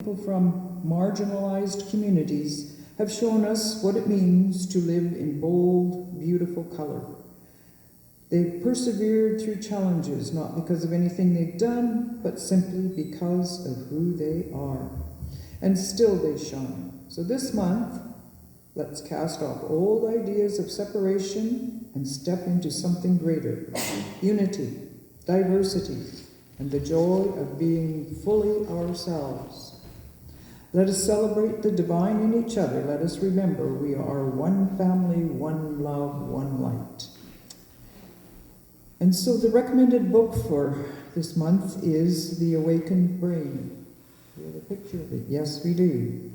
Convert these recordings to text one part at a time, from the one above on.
people from marginalized communities have shown us what it means to live in bold, beautiful color. They've persevered through challenges, not because of anything they've done, but simply because of who they are. And still they shine. So this month, let's cast off old ideas of separation and step into something greater. Unity, diversity, and the joy of being fully ourselves. Let us celebrate the divine in each other. Let us remember we are one family, one love, one light. And so the recommended book for this month is The Awakened Brain. Do you have a picture of it? Yes, we do.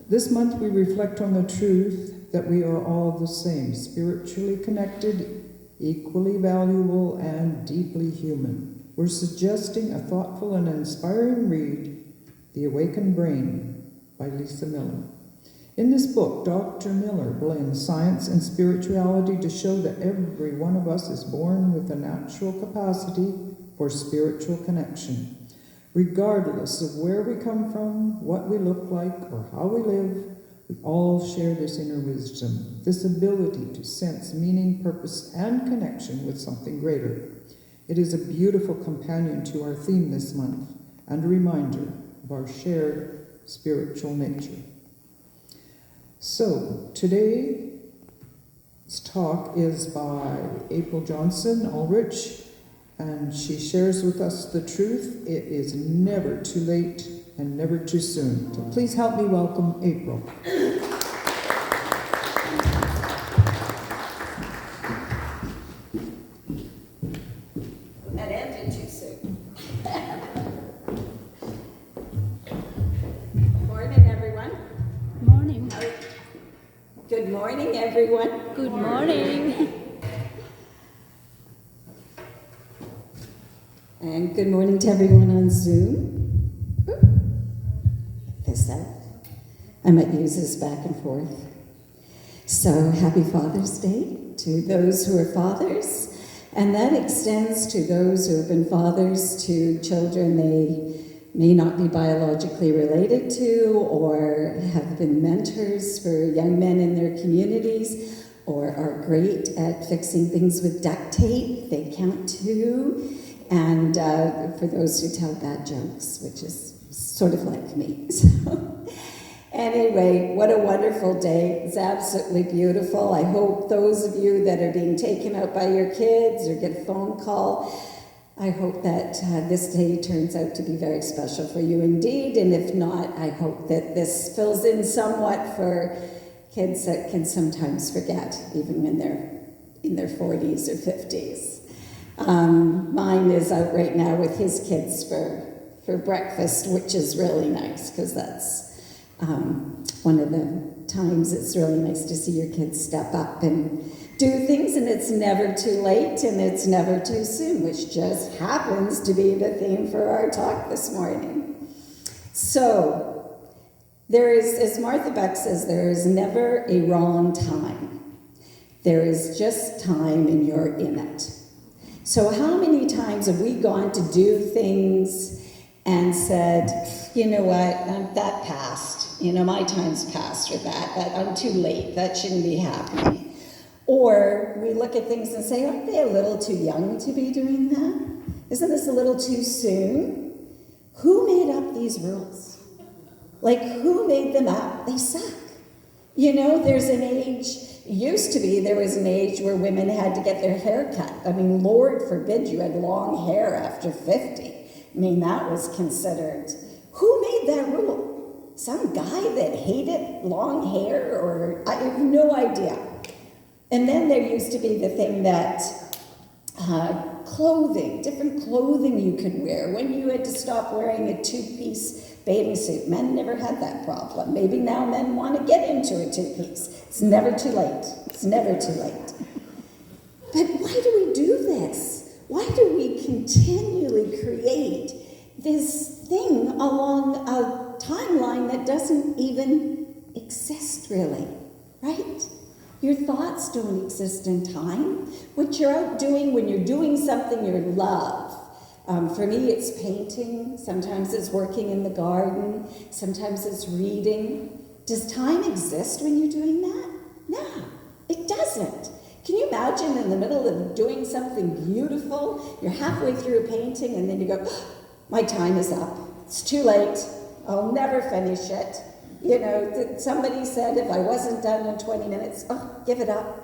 This month we reflect on the truth that we are all the same, spiritually connected, equally valuable, and deeply human. We're suggesting a thoughtful and inspiring read, The Awakened Brain by Lisa Miller. In this book, Dr. Miller blends science and spirituality to show that every one of us is born with a natural capacity for spiritual connection. Regardless of where we come from, what we look like, or how we live, we all share this inner wisdom, this ability to sense meaning, purpose, and connection with something greater. It is a beautiful companion to our theme this month and a reminder of our shared spiritual nature. So, today's talk is by April Johnston-Ulrich, and she shares with us the truth. It is never too late and never too soon. So please help me welcome April. That ended too soon. Morning, everyone. Morning. Good morning, everyone. Good morning. And good morning to everyone on Zoom. This out. I might use this back and forth. So happy Father's Day to those who are fathers. And that extends to those who have been fathers to children they may not be biologically related to, or have been mentors for young men in their communities, or are great at fixing things with duct tape. They count too. And for those who tell bad jokes, which is sort of like me. So, anyway, what a wonderful day. It's absolutely beautiful. I hope those of you that are being taken out by your kids or get a phone call, I hope that this day turns out to be very special for you indeed. And if not, I hope that this fills in somewhat for kids that can sometimes forget, even when they're in their 40s or 50s. Mine is out right now with his kids for breakfast, which is really nice, because that's one of the times it's really nice to see your kids step up and do things, and it's never too late and it's never too soon, which just happens to be the theme for our talk this morning. So, there is, as Martha Beck says, there is never a wrong time. There is just time and you're in it. So how many times have we gone to do things and said, you know what, that passed. You know, my time's passed with that I'm too late, that shouldn't be happening. Or we look at things and say, aren't they a little too young to be doing that? Isn't this a little too soon? Who made up these rules? Like, who made them up? They suck. You know, there's an age. Used to be, there was an age where women had to get their hair cut. I mean, Lord forbid you had long hair after 50. I mean, that was considered. Who made that rule? Some guy that hated long hair, or I have no idea. And then there used to be the thing that clothing, different clothing you could wear. When you had to stop wearing a two-piece bathing suit. Men never had that problem. Maybe now men want to get into a two-piece. It's never too late. It's never too late. But why do we do this? Why do we continually create this thing along a timeline that doesn't even exist, really? Right? Your thoughts don't exist in time. What you're out doing when you're doing something you love, For me, it's painting. Sometimes it's working in the garden. Sometimes it's reading. Does time exist when you're doing that? No, it doesn't. Can you imagine in the middle of doing something beautiful, you're halfway through a painting, and then you go, my time is up. It's too late. I'll never finish it. You know, somebody said if I wasn't done in 20 minutes, give it up.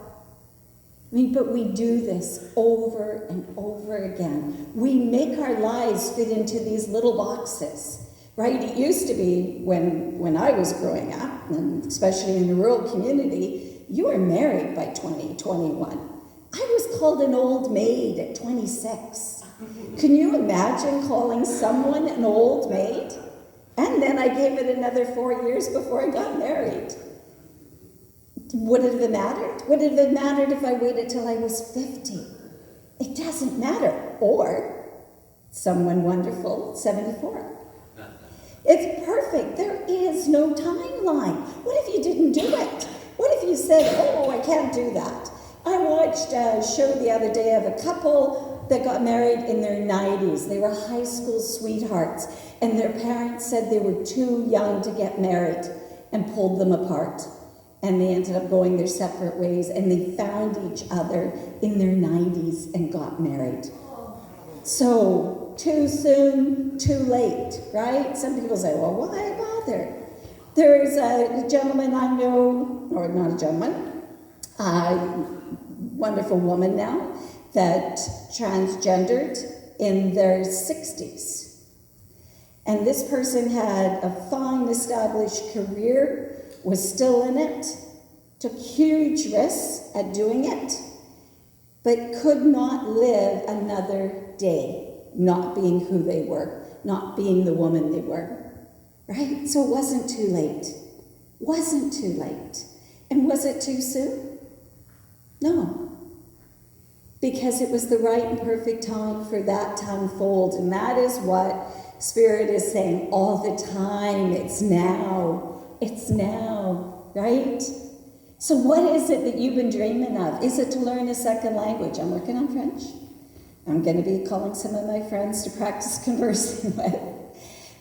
I mean, but we do this over and over again. We make our lives fit into these little boxes, right? It used to be when I was growing up, and especially in the rural community, you were married by 20, 21. I was called an old maid at 26. Can you imagine calling someone an old maid? And then I gave it another 4 years before I got married. Would it have mattered? Would it have mattered if I waited till I was 50? It doesn't matter. Or someone wonderful, 74. It's perfect. There is no timeline. What if you didn't do it? What if you said, I can't do that? I watched a show the other day of a couple that got married in their 90s. They were high school sweethearts, and their parents said they were too young to get married and pulled them apart. And they ended up going their separate ways, and they found each other in their 90s and got married. So, too soon, too late, right? Some people say, well, why bother? There's a gentleman I know, or not a gentleman, a wonderful woman now, that transgendered in their 60s. And this person had a fine established career, was still in it, took huge risks at doing it, but could not live another day not being who they were, not being the woman they were, right? So it wasn't too late. Wasn't too late. And was it too soon? No. Because it was the right and perfect time for that to unfold, and that is what Spirit is saying all the time. It's now. It's now, right? So what is it that you've been dreaming of? Is it to learn a second language? I'm working on French. I'm going to be calling some of my friends to practice conversing with.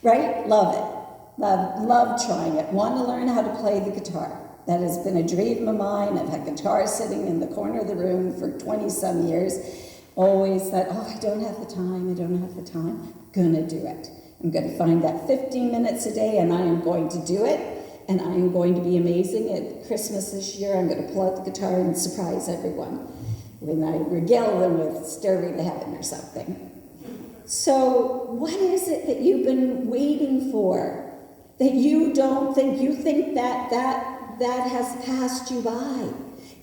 Right? Love it. Love trying it. Want to learn how to play the guitar. That has been a dream of mine. I've had guitar sitting in the corner of the room for 20-some years. Always thought, I don't have the time. I'm going to do it. I'm going to find that 15 minutes a day, and I am going to do it. And I am going to be amazing. At Christmas this year, I'm going to pull out the guitar and surprise everyone when I regale them with Stairway to Heaven or something. So what is it that you've been waiting for that you don't think, you think that has passed you by?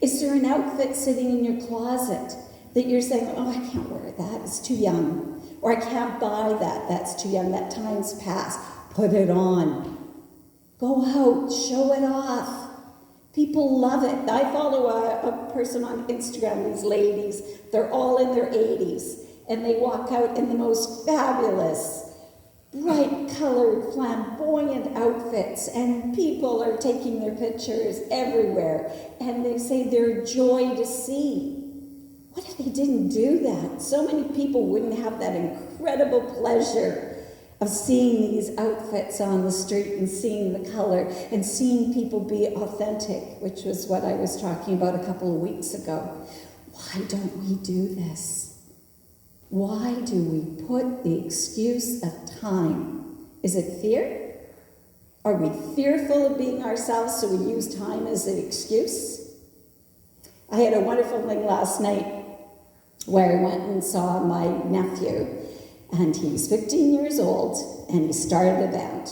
Is there an outfit sitting in your closet that you're saying, I can't wear that, it's too young. Or I can't buy that, that's too young, that time's passed. Put it on. Go out, show it off. People love it. I follow a person on Instagram, these ladies. They're all in their 80s, and they walk out in the most fabulous, bright-colored, flamboyant outfits, and people are taking their pictures everywhere, and they say they're a joy to see. What if they didn't do that? So many people wouldn't have that incredible pleasure of seeing these outfits on the street and seeing the color and seeing people be authentic, which was what I was talking about a couple of weeks ago. Why don't we do this? Why do we put the excuse of time? Is it fear? Are we fearful of being ourselves, so we use time as an excuse? I had a wonderful thing last night where I went and saw my nephew. And he's 15 years old, and he started a band.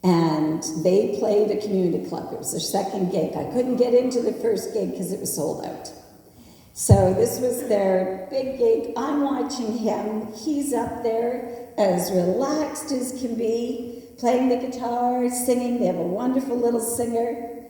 And they played a community club. It was their second gig. I couldn't get into the first gig because it was sold out. So this was their big gig. I'm watching him. He's up there as relaxed as can be, playing the guitar, singing. They have a wonderful little singer.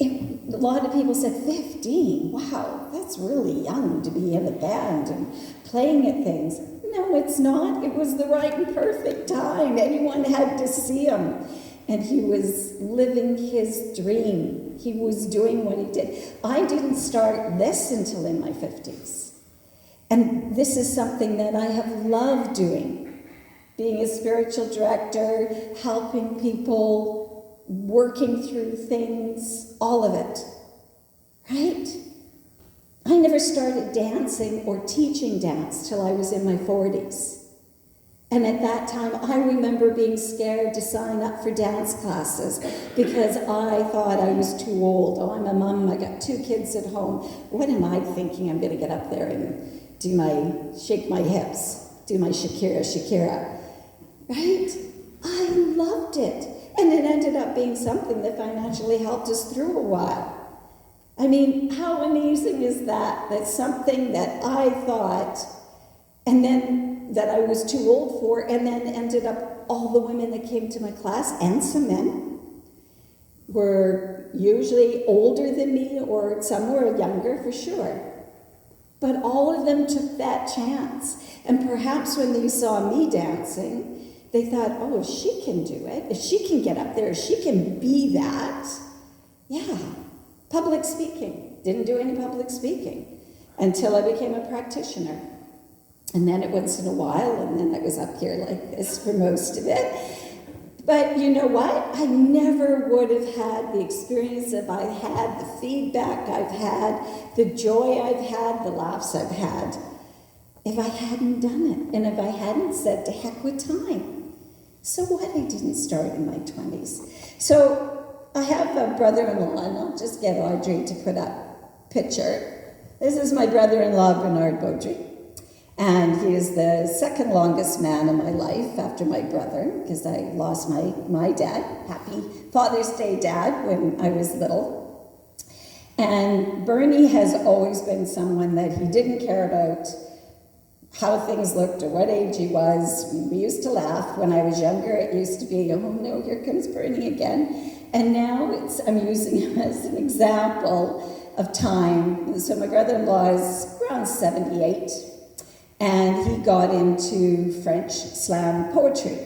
A lot of people said, 15? Wow, that's really young to be in a band and playing at things. No, it's not. It was the right and perfect time. Anyone had to see him. And he was living his dream. He was doing what he did. I didn't start this until in my 50s. And this is something that I have loved doing, being a spiritual director, helping people, working through things, all of it, right? I never started dancing or teaching dance till I was in my 40s. And at that time, I remember being scared to sign up for dance classes because I thought I was too old. Oh, I'm a mom, I got 2 kids at home. What am I thinking? I'm going to get up there and shake my hips, do my Shakira, right? I loved it. And it ended up being something that financially helped us through a while. I mean, how amazing is that? That's something that I thought, and then that I was too old for, and then ended up all the women that came to my class, and some men, were usually older than me, or some were younger for sure. But all of them took that chance. And perhaps when they saw me dancing, they thought, oh, if she can do it, if she can get up there, if she can be that, yeah. Public speaking. Didn't do any public speaking until I became a practitioner. And then it once in a while, and then I was up here like this for most of it. But you know what? I never would have had the experience if I had the feedback I've had, the joy I've had, the laughs I've had, if I hadn't done it, and if I hadn't said to heck with time. So what? I didn't start in my 20s. So I have a brother-in-law, and I'll just get Audrey to put up a picture. This is my brother-in-law, Bernard Beaudry. And he is the second longest man in my life after my brother, because I lost my dad. Happy Father's Day, Dad, when I was little. And Bernie has always been someone that he didn't care about how things looked or what age he was. We used to laugh. When I was younger, it used to be, oh no, here comes Bernie again. And now I'm using him as an example of time. So my brother-in-law is around 78. And he got into French slam poetry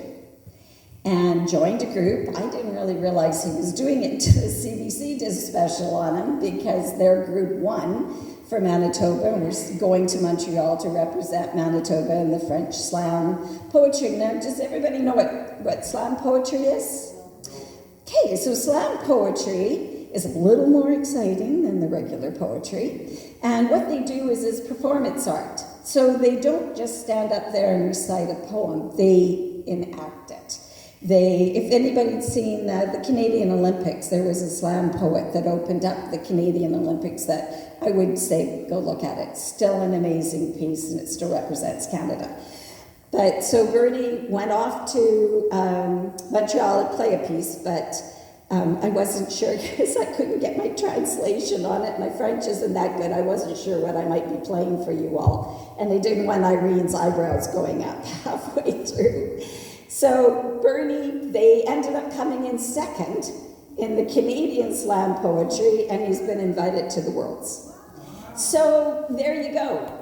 and joined a group. I didn't really realize he was doing it until the CBC did a special on him, because their group won for Manitoba, and we're going to Montreal to represent Manitoba in the French slam poetry. Now, does everybody know what slam poetry is? Okay, so slam poetry is a little more exciting than the regular poetry. And what they do is it's performance art. So they don't just stand up there and recite a poem, they enact it. If anybody's seen the Canadian Olympics, there was a slam poet that opened up the Canadian Olympics that I would say, go look at it. Still an amazing piece, and it still represents Canada. But so Bernie went off to Montreal to play a piece, but I wasn't sure because I couldn't get my translation on it. My French isn't that good. I wasn't sure what I might be playing for you all. And I didn't want Irene's eyebrows going up halfway through. So Bernie, they ended up coming in second in the Canadian slam poetry, and he's been invited to the Worlds. So there you go.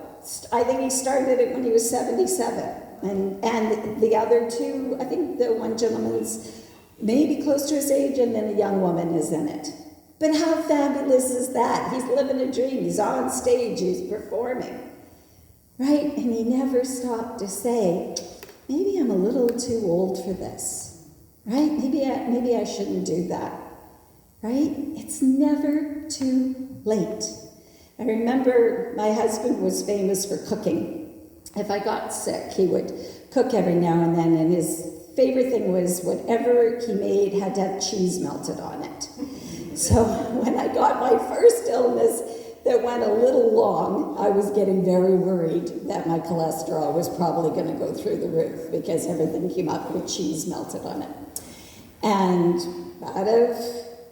I think he started it when he was 77. And the other two, I think the one gentleman's maybe close to his age, and then a young woman is in it. But how fabulous is that? He's living a dream. He's on stage. He's performing. Right? And he never stopped to say, maybe I'm a little too old for this. Right? Maybe I shouldn't do that. Right? It's never too late. I remember my husband was famous for cooking. If I got sick, he would cook every now and then, and his favorite thing was whatever he made had to have cheese melted on it. So when I got my first illness that went a little long, I was getting very worried that my cholesterol was probably going to go through the roof because everything came up with cheese melted on it. And out of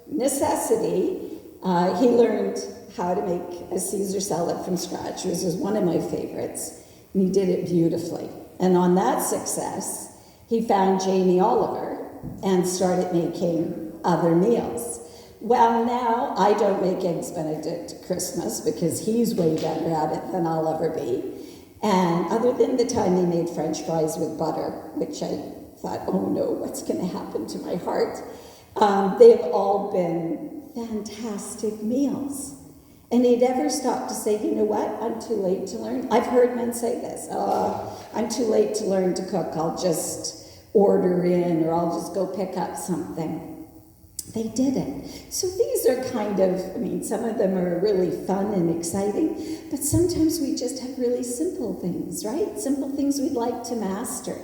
necessity, he learned how to make a Caesar salad from scratch, which is one of my favorites, and he did it beautifully. And on that success, he found Jamie Oliver and started making other meals. Well, now I don't make Eggs Benedict at Christmas because he's way better at it than I'll ever be. And other than the time he made French fries with butter, which I thought, oh no, what's going to happen to my heart? They've all been fantastic meals. And he'd ever stop to say, you know what, I'm too late to learn. I've heard men say this, I'm too late to learn to cook, I'll just order in or I'll just go pick up something. They didn't. So these are kind of, some of them are really fun and exciting, but sometimes we just have really simple things, right? Simple things we'd like to master.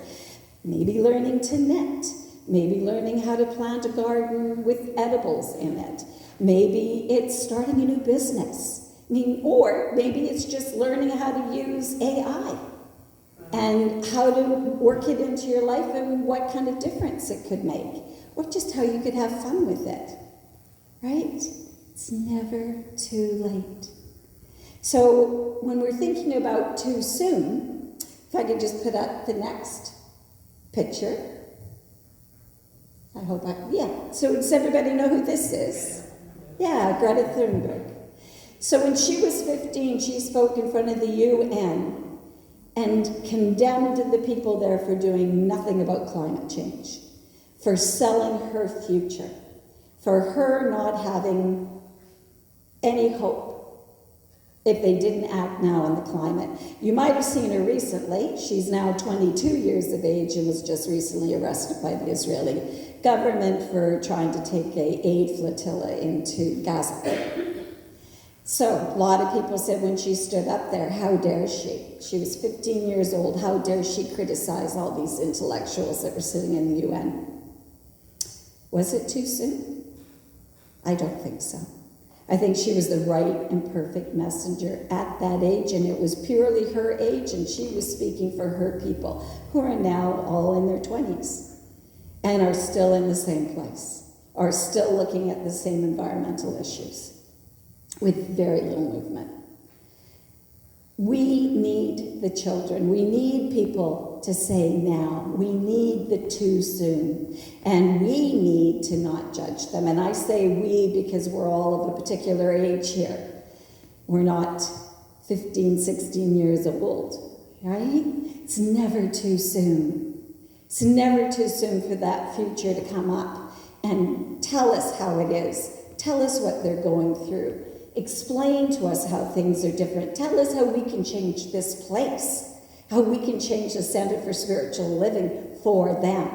Maybe learning to knit. Maybe learning how to plant a garden with edibles in it. Maybe it's starting a new business. Or maybe it's just learning how to use AI and how to work it into your life and what kind of difference it could make. Or just how you could have fun with it, right? It's never too late. So when we're thinking about too soon, if I could just put up the next picture. So does everybody know who this is? Yeah, Greta Thunberg. So when she was 15, she spoke in front of the UN and condemned the people there for doing nothing about climate change, for selling her future, for her not having any hope if they didn't act now on the climate. You might have seen her recently. She's now 22 years of age and was just recently arrested by the Israeli government for trying to take an aid flotilla into Gaza. So a lot of people said when she stood up there, how dare she? She was 15 years old. How dare she criticize all these intellectuals that were sitting in the UN? Was it too soon? I don't think so. I think she was the right and perfect messenger at that age, and it was purely her age, and she was speaking for her people, who are now all in their 20s and are still in the same place, are still looking at the same environmental issues with very little movement. We need the children. We need people to say now. We need the too soon. And we need to not judge them. And I say we because we're all of a particular age here. We're not 15, 16 years old, right? It's never too soon. It's never too soon for that future to come up and tell us how it is. Tell us what they're going through. Explain to us how things are different. Tell us how we can change this place, how we can change the Center for Spiritual Living for them.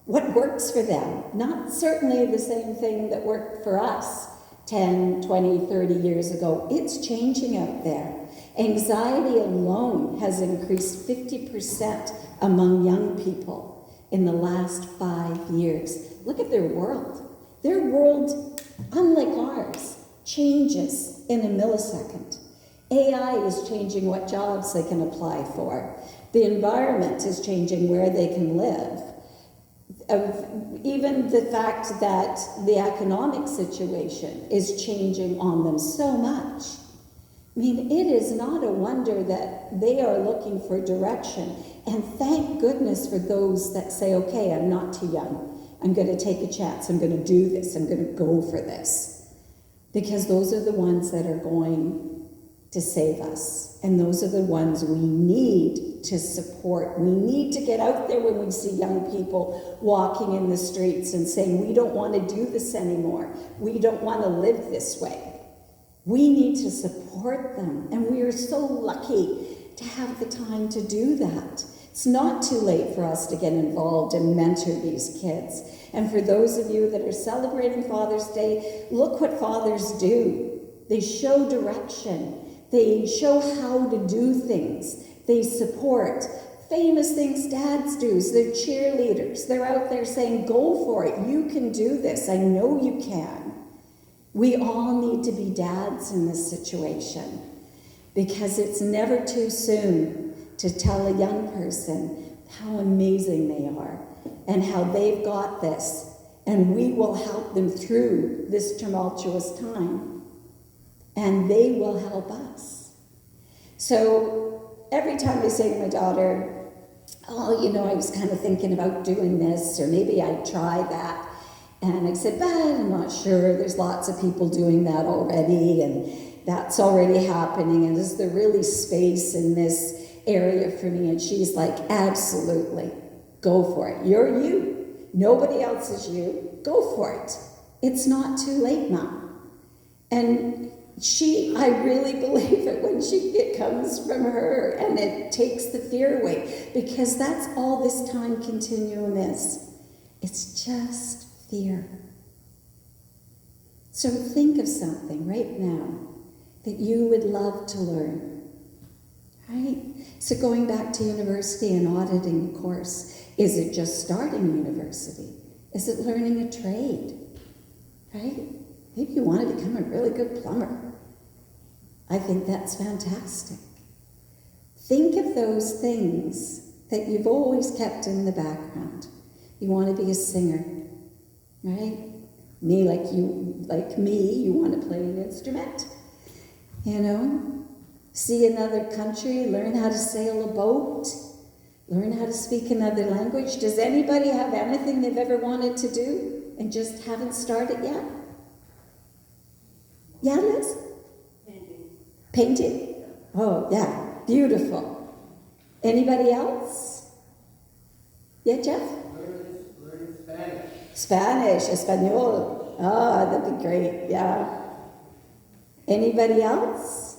What works for them? Not certainly the same thing that worked for us 10, 20, 30 years ago. It's changing out there. Anxiety alone has increased 50% among young people in the last 5 years. Look at their world. Their world, unlike ours, changes in a millisecond. AI is changing what jobs they can apply for. The environment is changing where they can live. Even the fact that the economic situation is changing on them so much. It is not a wonder that they are looking for direction. And thank goodness for those that say, okay, I'm not too young. I'm going to take a chance. I'm going to do this. I'm going to go for this. Because those are the ones that are going to save us. And those are the ones we need to support. We need to get out there when we see young people walking in the streets and saying, we don't want to do this anymore. We don't want to live this way. We need to support them. And we are so lucky to have the time to do that. It's not too late for us to get involved and mentor these kids. And for those of you that are celebrating Father's Day, look what fathers do. They show direction. They show how to do things. They support. Famous things dads do. They're cheerleaders. They're out there saying, go for it. You can do this. I know you can. We all need to be dads in this situation because it's never too soon to tell a young person how amazing they are and how they've got this, and we will help them through this tumultuous time, and they will help us. So every time I say to my daughter, oh, I was kind of thinking about doing this, or maybe I'd try that, and I said, but I'm not sure, there's lots of people doing that already, and that's already happening, and is there really space in this area for me? And she's like, absolutely, go for it. You're you. Nobody else is you. Go for it. It's not too late, Mom. And I really believe it when it comes from her, and it takes the fear away, because that's all this time continuum is. It's just fear. So think of something right now that you would love to learn, right? So going back to university and auditing a course, is it just starting university? Is it learning a trade, right? Maybe you want to become a really good plumber. I think that's fantastic. Think of those things that you've always kept in the background. You want to be a singer, right? Like me, you want to play an instrument, See another country, learn how to sail a boat, learn how to speak another language. Does anybody have anything they've ever wanted to do and just haven't started yet? Yeah, Liz? Painting? Oh, yeah, beautiful. Anybody else? Yeah, Jeff? Learning Spanish. Spanish, Espanol. Oh, that'd be great, yeah. Anybody else?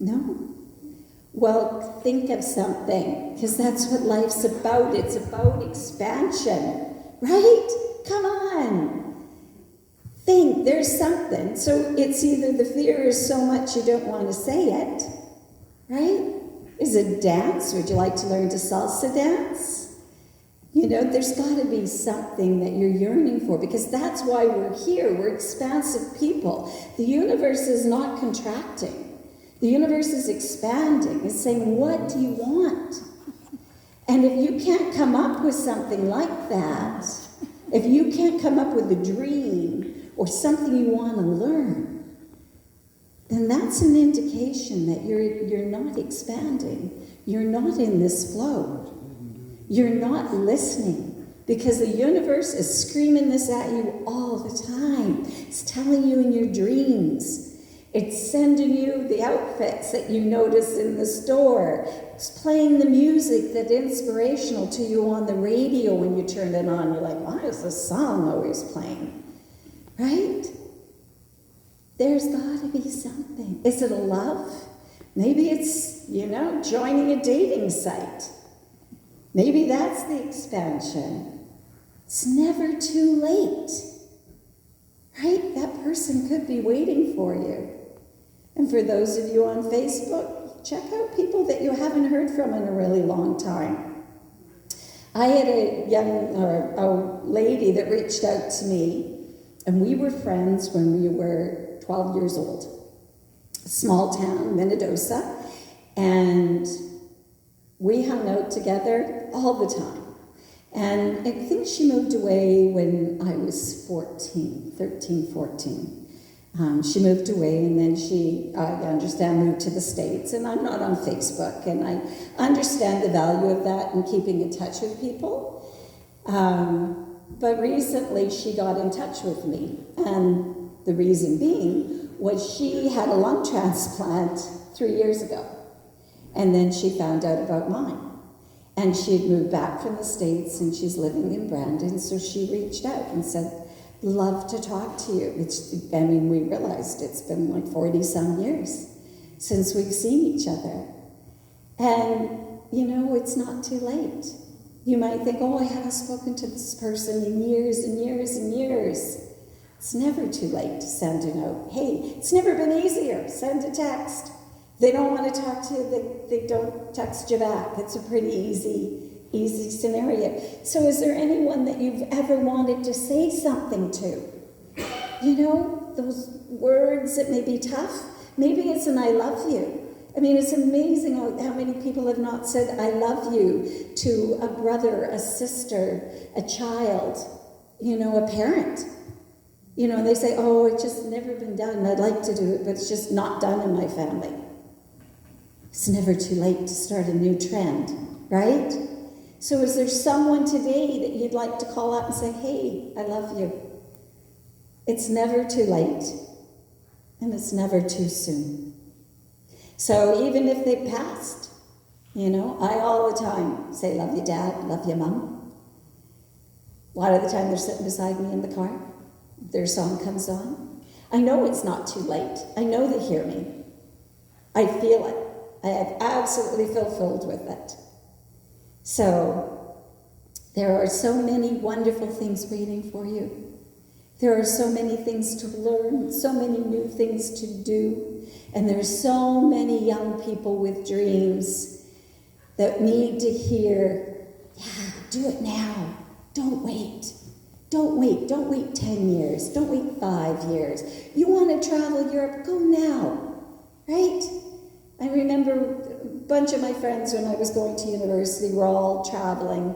No? Well, think of something, because that's what life's about. It's about expansion, right? Come on. Think, there's something. So it's either the fear is so much you don't want to say it, right? Is it dance? Would you like to learn to salsa dance? There's got to be something that you're yearning for, because that's why we're here. We're expansive people. The universe is not contracting. The universe is expanding. It's saying, what do you want? And if you can't come up with something like that, if you can't come up with a dream or something you want to learn, then that's an indication that you're not expanding. You're not in this flow. You're not listening, because the universe is screaming this at you all the time. It's telling you in your dreams. It's sending you the outfits that you notice in the store. It's playing the music that's inspirational to you on the radio when you turn it on. You're like, why is this song always playing? Right? There's got to be something. Is it a love? Maybe it's, joining a dating site. Maybe that's the expansion. It's never too late. Right? That person could be waiting for you. And for those of you on Facebook, check out people that you haven't heard from in a really long time. I had a lady that reached out to me, and we were friends when we were 12 years old. Small town, Minnedosa, and we hung out together all the time. And I think she moved away when I was 13, 14. She moved away, and then she, I understand, moved to the States. And I'm not on Facebook, and I understand the value of that and keeping in touch with people. But recently she got in touch with me, and the reason being was she had a lung transplant 3 years ago, and then she found out about mine. And she had moved back from the States, and she's living in Brandon, so she reached out and said, love to talk to you. We realized it's been like 40-some years since we've seen each other. And, it's not too late. You might think, I haven't spoken to this person in years and years and years. It's never too late to send a note. Hey, it's never been easier. Send a text. If they don't want to talk to you, they don't text you back. It's a pretty easy scenario. So is there anyone that you've ever wanted to say something to? Those words that may be tough. Maybe it's an I love you. It's amazing how many people have not said I love you to a brother, a sister, a child, a parent. They say, it's just never been done. I'd like to do it, but it's just not done in my family. It's never too late to start a new trend, right? So is there someone today that you'd like to call up and say, hey, I love you? It's never too late, and it's never too soon. So even if they passed, I all the time say, love you, Dad, love you, Mom. A lot of the time they're sitting beside me in the car. Their song comes on. I know it's not too late. I know they hear me. I feel it. I have absolutely fulfilled with it. So there are so many wonderful things waiting for you. There are so many things to learn, so many new things to do, and there's so many young people with dreams that need to hear, yeah, do it now. Don't wait. Don't wait. Don't wait 10 years. Don't wait 5 years. You want to travel Europe? Go now, right? I remember a bunch of my friends when I was going to university were all traveling,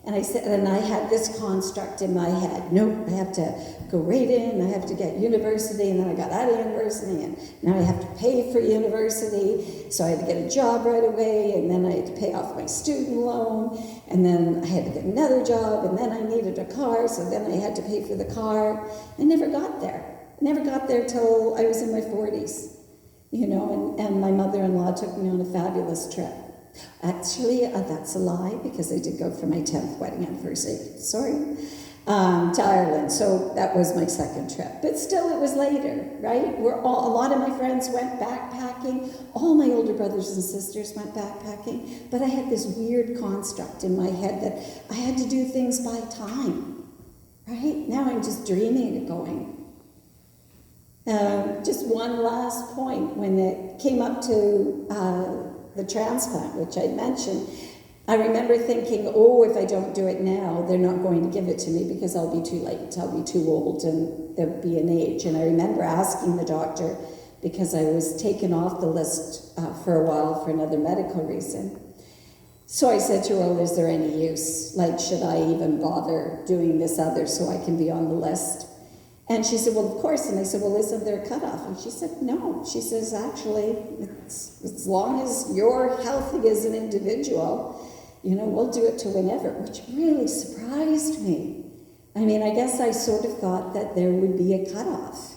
and I said, and I had this construct in my head. Nope, I have to go right in, I have to get university, and then I got out of university, and now I have to pay for university, so I had to get a job right away, and then I had to pay off my student loan, and then I had to get another job, and then I needed a car, so then I had to pay for the car. I never got there. I never got there till I was in my 40s, you know, and my mother-in-law took me on a fabulous trip. Actually, that's a lie, because I did go for my 10th wedding anniversary, to Ireland, so that was my second trip. But still, it was later, right? A lot of my friends went backpacking. All my older brothers and sisters went backpacking. But I had this weird construct in my head that I had to do things by time, right? Now I'm just dreaming of going. Just one last point. When it came up to the transplant, which I mentioned, I remember thinking, oh, if I don't do it now, they're not going to give it to me because I'll be too late. I'll be too old and there'll be an age. And I remember asking the doctor, because I was taken off the list for a while for another medical reason. So I said to her, well, is there any use? Like, should I even bother doing this other so I can be on the list? And she said, well, of course. And I said, well, isn't there a cutoff? And she said, no. She says, actually, it's, as long as you're healthy as an individual, you know, we'll do it to whenever, which really surprised me. I mean, I guess I sort of thought that there would be a cutoff.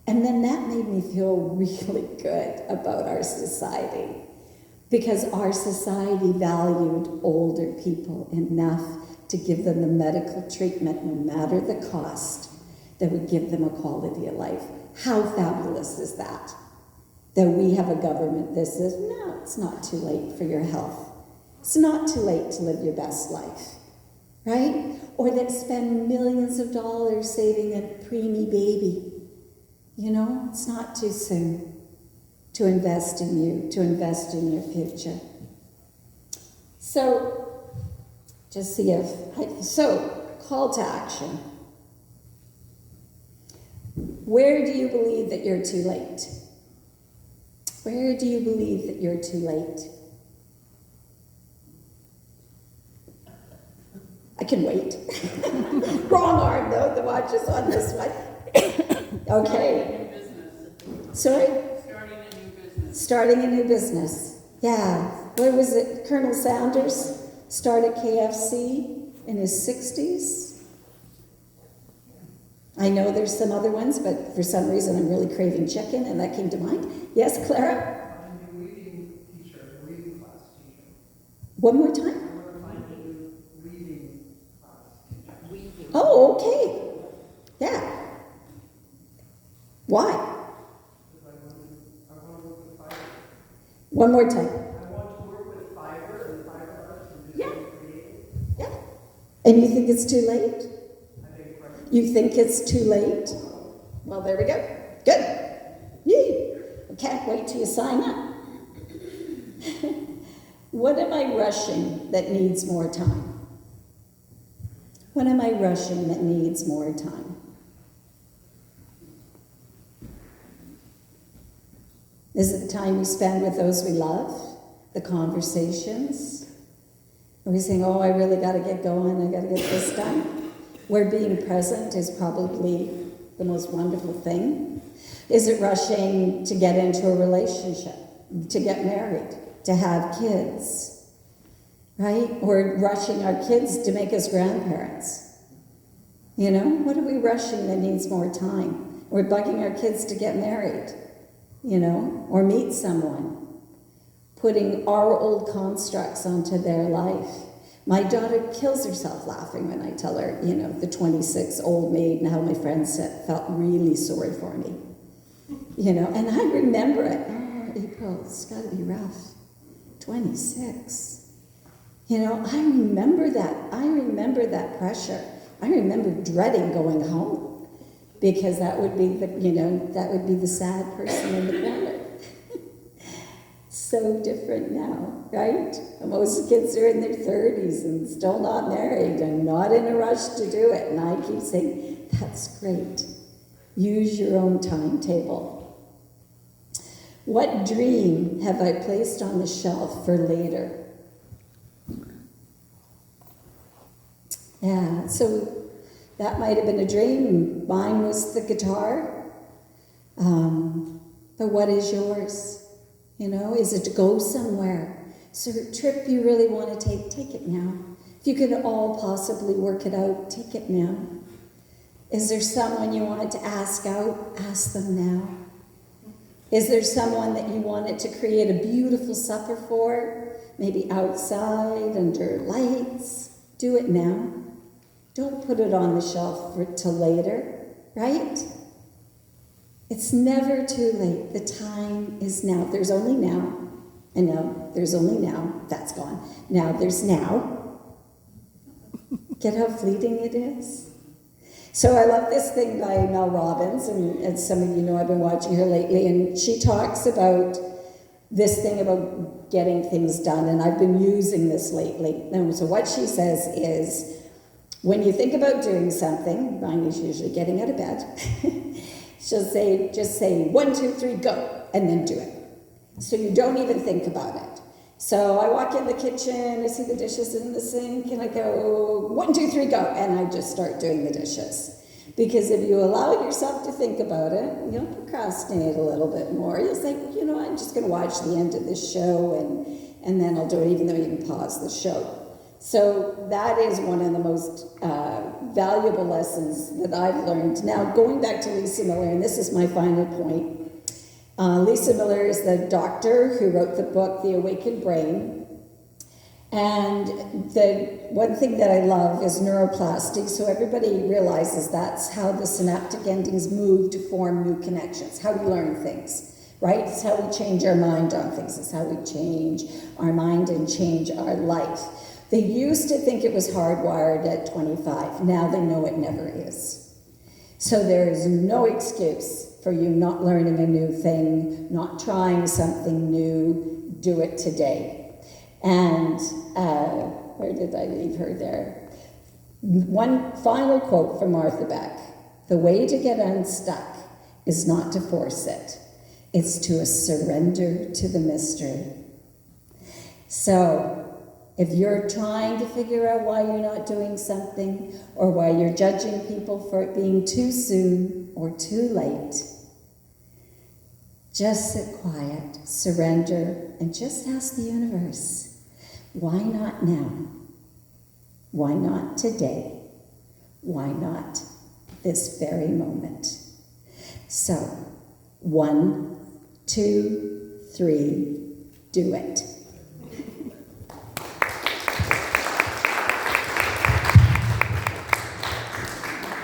And then that made me feel really good about our society, because our society valued older people enough to give them the medical treatment, no matter the cost, that would give them a quality of life. How fabulous is that? That we have a government that says, no, it's not too late for your health. It's not too late to live your best life, right? Or that spend millions of dollars saving a preemie baby. You know, it's not too soon to invest in you, to invest in your future. So, just see if, call to action. Where do you believe that you're too late? Where do you believe that you're too late? I can wait. Wrong arm, though. The watch is on this one. Okay. Sorry? Starting a new business. Yeah. Where was it? Colonel Sanders started KFC in his 60s. I know there's some other ones, but for some reason I'm really craving chicken, and that came to mind. Yes, Clara? I'm a reading teacher, a reading class teacher. One more time? I want to find a new reading class teacher. Oh, okay. Yeah. Why? Because I want to work with fiber. One more time. I want to work with fiber and fiber arts and just be creative. Yeah. And you think it's too late? I think right. You think it's too late? Well, there we go. Good. Yay. I can't wait till you sign up. What am I rushing that needs more time? What am I rushing that needs more time? Is it the time we spend with those we love? The conversations? Are we saying, oh, I really got to get going, I got to get this done? Where being present is probably the most wonderful thing. Is it rushing to get into a relationship, to get married, to have kids, right? Or rushing our kids to make us grandparents? You know, what are we rushing that needs more time? We're bugging our kids to get married, you know, or meet someone, putting our old constructs onto their life. My daughter kills herself laughing when I tell her, the 26 old maid and how my friends felt really sorry for me. And I remember it. Oh, April, it's got to be rough. 26. I remember that. I remember that pressure. I remember dreading going home because that would be the sad person in the corner. So different now, right? Most kids are in their 30s and still not married and not in a rush to do it. And I keep saying, that's great. Use your own timetable. What dream have I placed on the shelf for later? Yeah, so that might have been a dream. Mine was the guitar. But what is yours? Is it to go somewhere? Is there a trip you really want to take? Take it now. If you could all possibly work it out, take it now. Is there someone you wanted to ask out? Ask them now. Is there someone that you wanted to create a beautiful supper for? Maybe outside, under lights? Do it now. Don't put it on the shelf till later, right? It's never too late. The time is now. There's only now. I know, there's only now. That's gone. Now there's now. Get how fleeting it is? So I love this thing by Mel Robbins, and as some of you know, I've been watching her lately, and she talks about this thing about getting things done, and I've been using this lately. And so what she says is, when you think about doing something, mine is usually getting out of bed, she'll say, just say, 1, 2, 3, go, and then do it. So you don't even think about it. So I walk in the kitchen, I see the dishes in the sink, and I go, 1, 2, 3, go, and I just start doing the dishes. Because if you allow yourself to think about it, you'll procrastinate a little bit more. You'll say, I'm just going to watch the end of this show, and then I'll do it, even though you can pause the show. So that is one of the most valuable lessons that I've learned. Now, going back to Lisa Miller, and this is my final point. Lisa Miller is the doctor who wrote the book, The Awakened Brain. And the one thing that I love is neuroplasty, so everybody realizes that's how the synaptic endings move to form new connections, how we learn things, right? It's how we change our mind on things. It's how we change our mind and change our life. They used to think it was hardwired at 25. Now they know it never is. So there is no excuse for you not learning a new thing, not trying something new. Do it today. And where did I leave her there? One final quote from Martha Beck. The way to get unstuck is not to force it. It's to surrender to the mystery. So, if you're trying to figure out why you're not doing something, or why you're judging people for it being too soon or too late, just sit quiet, surrender, and just ask the universe, why not now? Why not today? Why not this very moment? So, 1, 2, 3, do it.